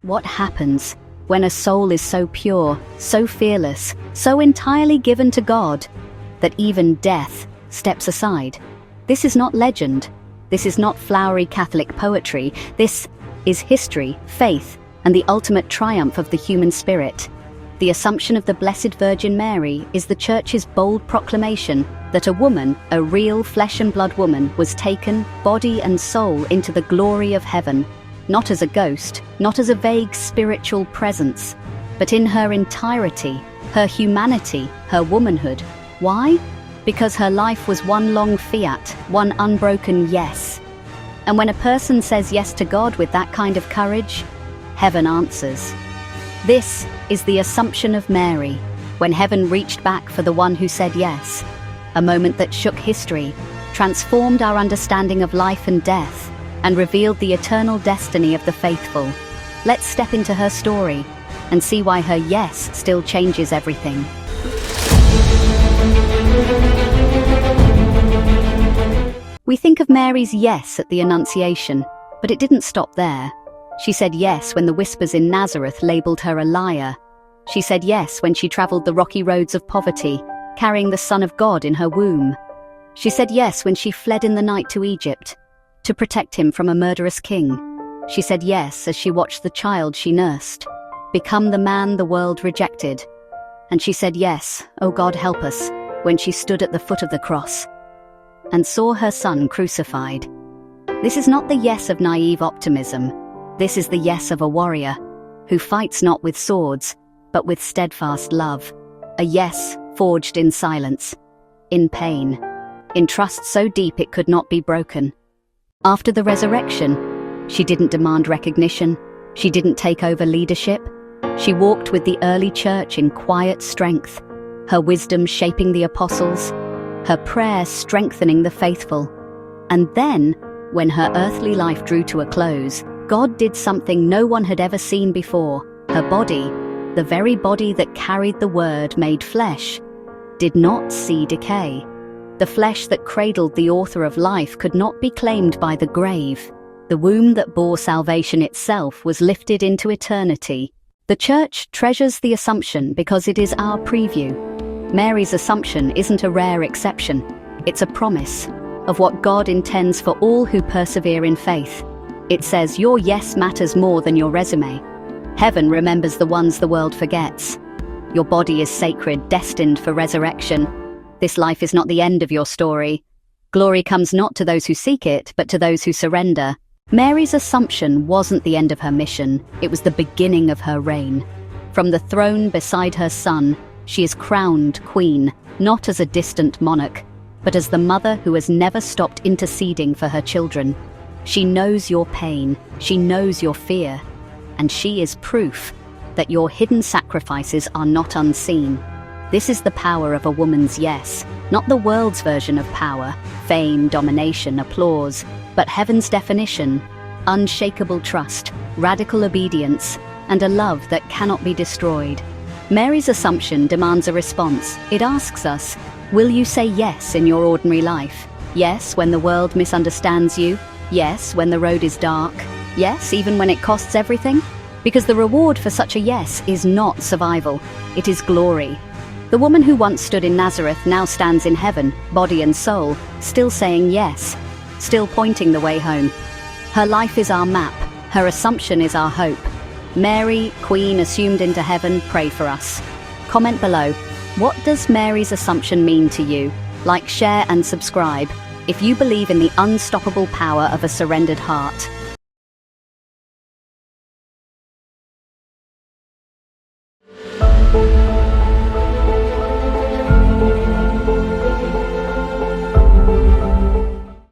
What happens when a soul is so pure, so fearless, so entirely given to God, that even death steps aside? This is not legend. This is not flowery Catholic poetry. This is history, faith, and the ultimate triumph of the human spirit. The Assumption of the Blessed Virgin Mary is the Church's bold proclamation that a woman, a real flesh and blood woman, was taken, body and soul, into the glory of heaven, not as a ghost, not as a vague spiritual presence, but in her entirety, her humanity, her womanhood. Why? Because her life was one long fiat, one unbroken yes. And when a person says yes to God with that kind of courage, heaven answers. This is the Assumption of Mary, when heaven reached back for the one who said yes, a moment that shook history, transformed our understanding of life and death, and revealed the eternal destiny of the faithful. Let's step into her story and see why her yes still changes everything. We think of Mary's yes at the Annunciation, but it didn't stop there. She said yes when the whispers in Nazareth labelled her a liar. She said yes when she travelled the rocky roads of poverty, carrying the Son of God in her womb. She said yes when she fled in the night to Egypt, to protect him from a murderous king. She said yes as she watched the child she nursed become the man the world rejected. And she said yes, "Oh God, help us," when she stood at the foot of the cross and saw her son crucified. This is not the yes of naive optimism. This is the yes of a warrior who fights not with swords, but with steadfast love. A yes forged in silence, in pain, in trust so deep it could not be broken. After the resurrection, she didn't demand recognition. She didn't take over leadership. She walked with the early church in quiet strength, her wisdom shaping the apostles, her prayer strengthening the faithful. And then, when her earthly life drew to a close, God did something no one had ever seen before. Her body, the very body that carried the Word made flesh, did not see decay. The flesh that cradled the author of life could not be claimed by the grave. The womb that bore salvation itself was lifted into eternity. The Church treasures the Assumption because it is our preview. Mary's Assumption isn't a rare exception. It's a promise of what God intends for all who persevere in faith. It says your yes matters more than your resume. Heaven remembers the ones the world forgets. Your body is sacred, destined for resurrection. This life is not the end of your story. Glory comes not to those who seek it, but to those who surrender. Mary's Assumption wasn't the end of her mission. It was the beginning of her reign. From the throne beside her son, she is crowned queen, not as a distant monarch, but as the mother who has never stopped interceding for her children. She knows your pain, she knows your fear, and she is proof that your hidden sacrifices are not unseen. This is the power of a woman's yes, not the world's version of power, fame, domination, applause, but heaven's definition: unshakable trust, radical obedience, and a love that cannot be destroyed. Mary's Assumption demands a response. It asks us, will you say yes in your ordinary life? Yes, when the world misunderstands you. Yes, when the road is dark. Yes, even when it costs everything. Because the reward for such a yes is not survival, it is glory. The woman who once stood in Nazareth now stands in heaven, body and soul, still saying yes, still pointing the way home. Her life is our map, her Assumption is our hope. Mary, Queen assumed into heaven, pray for us. Comment below, what does Mary's Assumption mean to you? Like, share and subscribe if you believe in the unstoppable power of a surrendered heart.